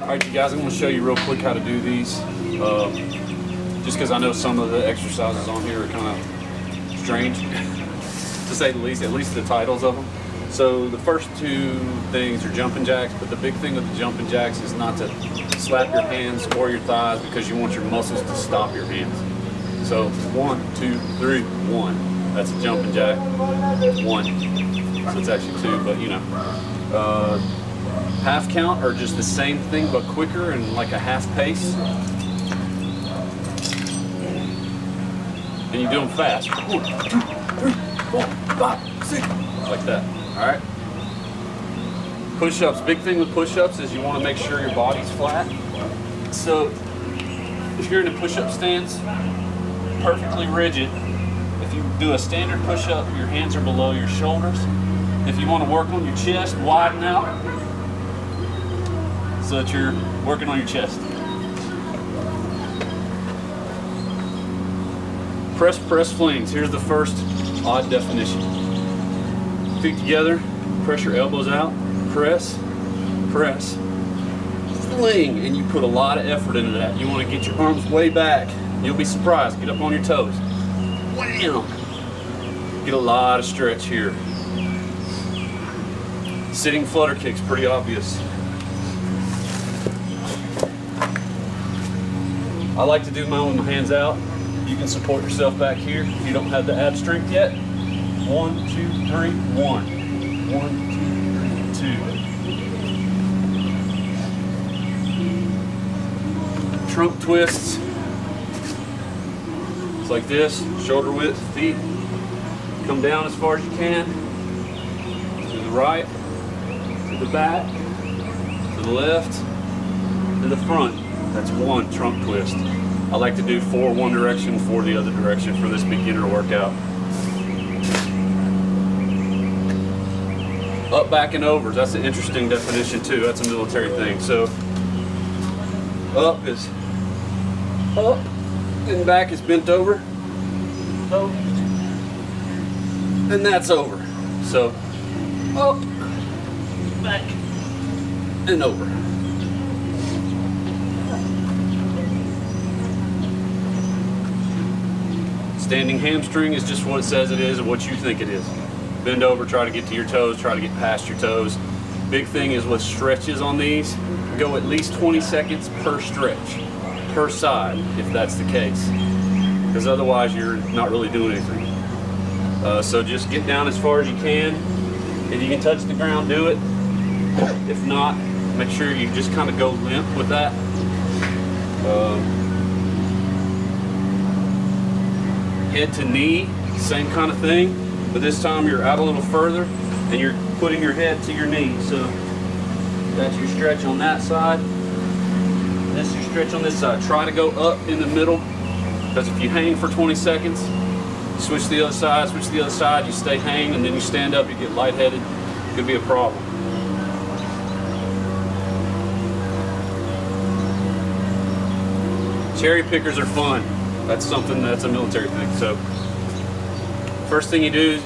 Alright you guys, I'm going to show you real quick how to do these. Just because I know some of the exercises on here are kind of strange, to say the least, at least the titles of them. So the first two things are jumping jacks, but the big thing with the jumping jacks is not to slap your hands or your thighs because you want your muscles to stop your hands. So 1, 2, 3, 1. That's a jumping jack. 1. So it's actually 2, but you know. Half count are just the same thing but quicker and like a half pace. And you do them fast. 1, 2, 3, 4, 5, 6. Like that. Alright? Push-ups. Big thing with push-ups is you want to make sure your body's flat. So if you're in a push-up stance, perfectly rigid, if you do a standard push-up, your hands are below your shoulders. If you want to work on your chest, widen out so that you're working on your chest. Press, press, flings. Here's the first odd definition. Feet together, press your elbows out, press, press, fling, and you put a lot of effort into that. You want to get your arms way back. You'll be surprised. Get up on your toes. Wham! Get a lot of stretch here. Sitting flutter kicks, pretty obvious. I like to do mine with my hands out. You can support yourself back here if you don't have the ab strength yet. 1, 2, 3, 1. 1, 2, 3, 2. Trope twists. It's like this, shoulder width, feet. Come down as far as you can. To the right, to the back, to the left, to the front. That's 1 trunk twist. I like to do 4 one direction, 4 the other direction for this beginner workout. Up, back, and overs. That's an interesting definition too. That's a military thing. So up is up, and back is bent over. So, and that's over. So up, back, and over. Standing hamstring is just what it says it is and what you think it is. Bend over, try to get to your toes, try to get past your toes. Big thing is with stretches on these, go at least 20 seconds per stretch, per side, if that's the case. Because otherwise you're not really doing anything. So just get down as far as you can. If you can touch the ground, do it. If not, make sure you just kind of go limp with that. Head to knee, same kind of thing, but this time you're out a little further and you're putting your head to your knee. So that's your stretch on that side. That's your stretch on this side. Try to go up in the middle, because if you hang for 20 seconds, switch to the other side, you stay hang, and then you stand up, you get lightheaded. Could be a problem. Cherry pickers are fun. That's something that's a military thing. So first thing you do is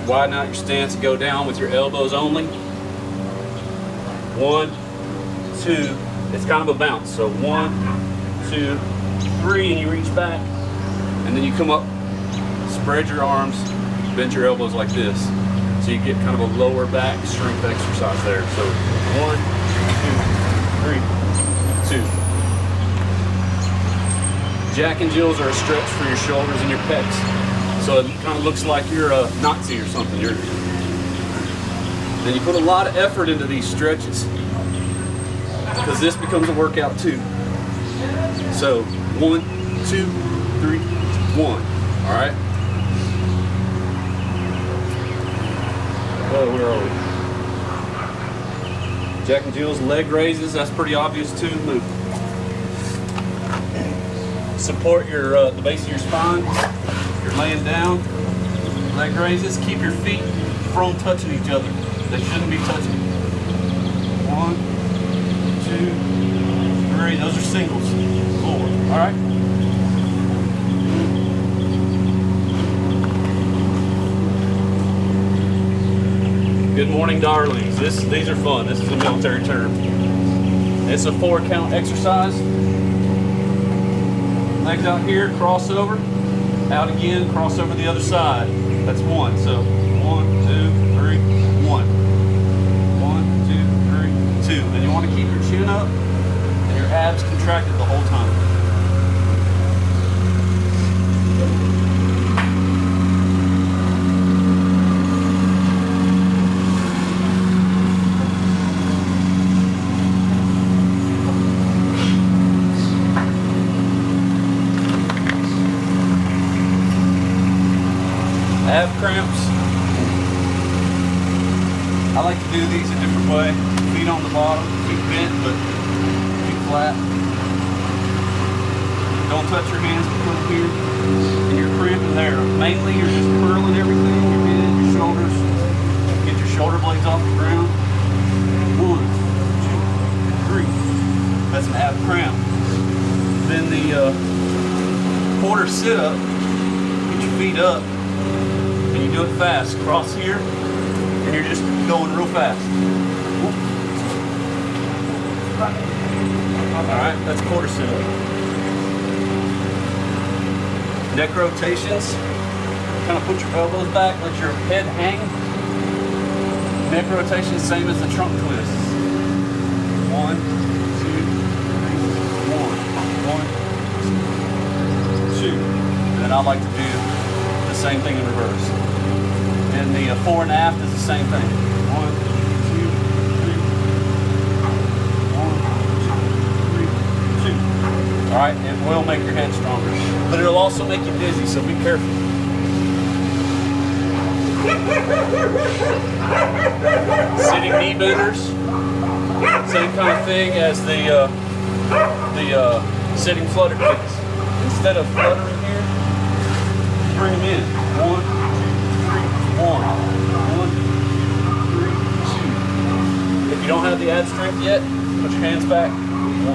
widen out your stance and go down with your elbows only. 1, 2, it's kind of a bounce. So 1, 2, 3, and you reach back. And then you come up, spread your arms, bend your elbows like this. So you get kind of a lower back strength exercise there. So 1, 2, 3, 2. Jack and Jills are a stretch for your shoulders and your pecs. So it kind of looks like you're a Nazi or something. And you put a lot of effort into these stretches, because this becomes a workout too. So 1, 2, 3, 1. All right. Oh, where are we? Jack and Jills, leg raises. That's pretty obvious too. Move. Support your the base of your spine. You're laying down. Leg raises. Keep your feet from touching each other. They shouldn't be touching. 1, 2, 3. Those are singles. 4. All right. Good morning, darlings. These are fun. This is a military term. It's a 4 count exercise. Legs out here, cross over, out again, cross over the other side. That's 1. So 1, 2, 3, 1. 1, 2, 3, 2. And you want to keep your chin up and your abs contracted the whole time. Ab cramps. I like to do these a different way. Feet on the bottom, feet bent, but feet flat. Don't touch your hands between here. And you're cramping there. Mainly you're just curling everything, your head, your shoulders. Get your shoulder blades off the ground. 1, 2, 3. That's an ab cramp. Then the quarter sit up. Get your feet up. And you do it fast. Cross here, and you're just going real fast. Alright, that's quarter sit up. Neck rotations. Kind of put your elbows back, let your head hang. Neck rotations, same as the trunk twists. 1, 2, 3, 1, 1, 2. And then I like to do the same thing in reverse. And the fore and aft is the same thing. 1, 2, 3. 1, 2, 3, 2. All right, it will make your head stronger, but it'll also make you dizzy, so be careful. Sitting knee benders, same kind of thing as the sitting flutter kicks. Instead of fluttering here, bring them in. 1, 1, 1, 2, 3, 2. If you don't have the ab strength yet, put your hands back. 1, 2,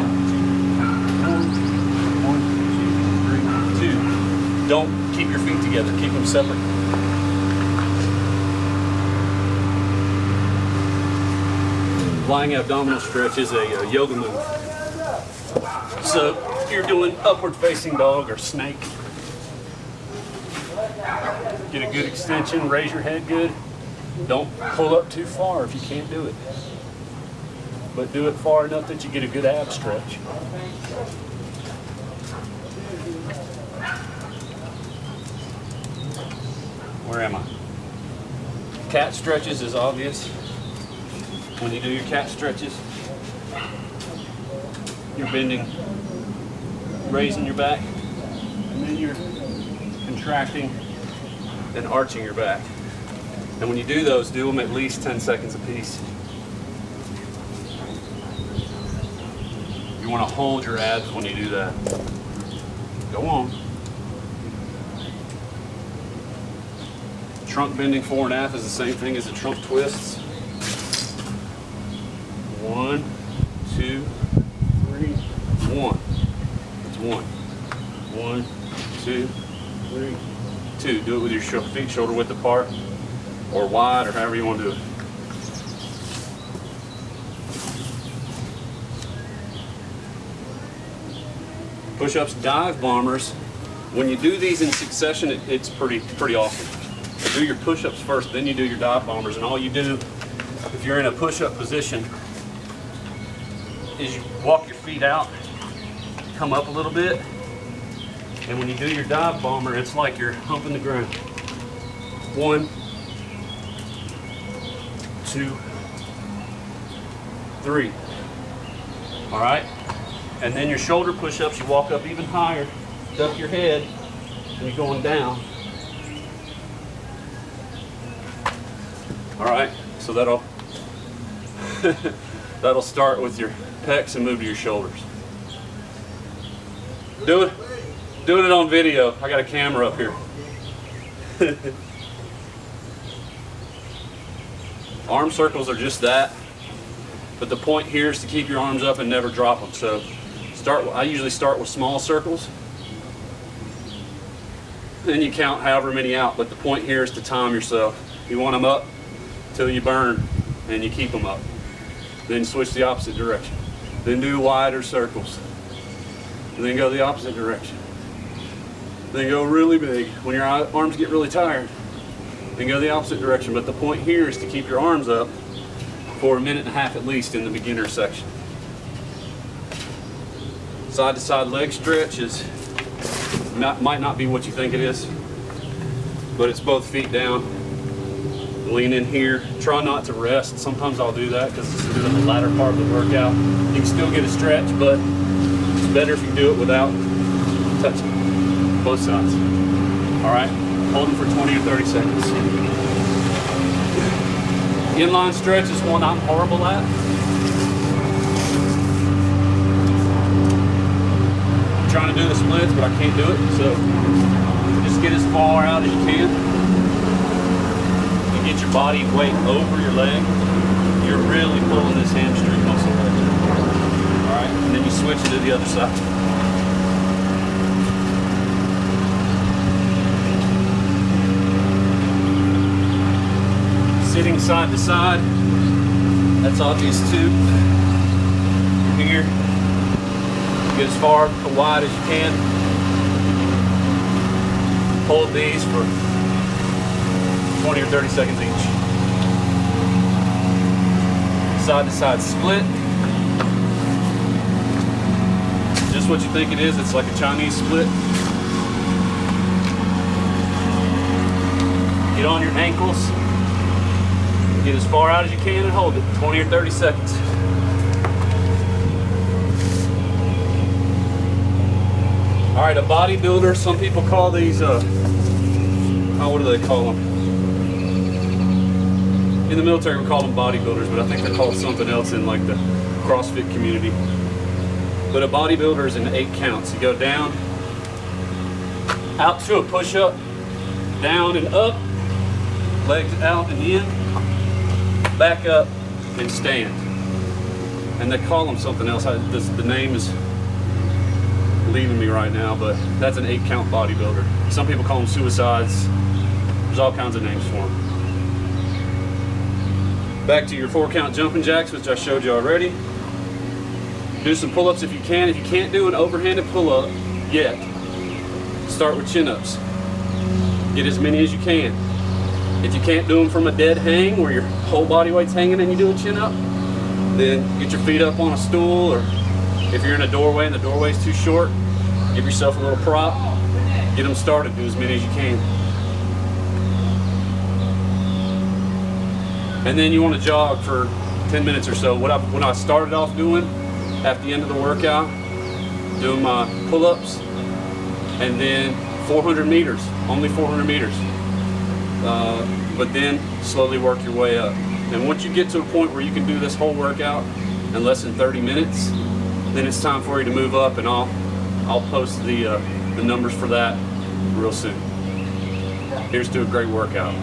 1, 2, 3, 2. Don't keep your feet together. Keep them separate. Lying abdominal stretch is a yoga move. So if you're doing upward facing dog or snake, get a good extension, raise your head good. Don't pull up too far if you can't do it. But do it far enough that you get a good ab stretch. Where am I? Cat stretches is obvious. When you do your cat stretches, you're bending, raising your back, and then you're contracting and arching your back. And when you do those, do them at least 10 seconds apiece. You want to hold your abs when you do that. Go on. Trunk bending fore and aft is the same thing as the trunk twists. 1, 2, 3, 1. That's 1. 1, 2, 3, 2. Do it with your feet shoulder width apart, or wide, or however you want to do it. Push-ups, dive bombers. When you do these in succession, it's pretty awesome. Do your push-ups first, then you do your dive bombers, and all you do, if you're in a push-up position, is you walk your feet out, come up a little bit, and when you do your dive bomber, it's like you're humping the ground. 1, 2, 3. All right? And then your shoulder push-ups, you walk up even higher, duck your head, and you're going down. All right, so that'll start with your pecs and move to your shoulders. Doing it on video. I got a camera up here. Arm circles are just that, but the point here is to keep your arms up and never drop them. So I usually start with small circles, then you count however many out, but the point here is to time yourself. You want them up till you burn, and you keep them up. Then switch the opposite direction. Then do wider circles. And then go the opposite direction. Then go really big. When your arms get really tired, then go the opposite direction. But the point here is to keep your arms up for 1.5 minutes at least in the beginner section. Side to side leg stretch might not be what you think it is, but it's both feet down. Lean in here. Try not to rest. Sometimes I'll do that because this is in the latter part of the workout. You can still get a stretch, but it's better if you do it without touching both sides. All right, hold them for 20 or 30 seconds. Inline stretch is one I'm horrible at. I'm trying to do the splits, but I can't do it, so just get as far out as you can. You get your body weight over your leg, you're really pulling this hamstring muscle right there. All right, and then you switch it to the other side. Sitting side to side, that's obvious too. Here, get as far or wide as you can. Hold these for 20 or 30 seconds each. Side to side split. Just what you think it is, it's like a Chinese split. Get on your ankles. Get as far out as you can and hold it, 20 or 30 seconds. All right, a bodybuilder, some people call these, what do they call them? In the military we call them bodybuilders, but I think they're called something else in like the CrossFit community. But a bodybuilder is in 8 counts. You go down, out to a push-up, down and up, legs out and in, back up and stand. And they call them something else. The name is leaving me right now, but that's an 8 count bodybuilder. Some people call them suicides. There's all kinds of names for them. Back to your 4 count jumping jacks, which I showed you already. Do some pull-ups if you can. If you can't do an overhanded pull-up yet, start with chin-ups. Get as many as you can. If you can't do them from a dead hang where your whole body weight's hanging and you do a chin up, then get your feet up on a stool, or if you're in a doorway and the doorway's too short, give yourself a little prop, get them started, do as many as you can. And then you want to jog for 10 minutes or so. What I started off doing at the end of the workout, doing my pull-ups, and then 400 meters, only 400 meters. But then slowly work your way up. And once you get to a point where you can do this whole workout in less than 30 minutes, then it's time for you to move up, and I'll post the numbers for that real soon. Here's to a great workout.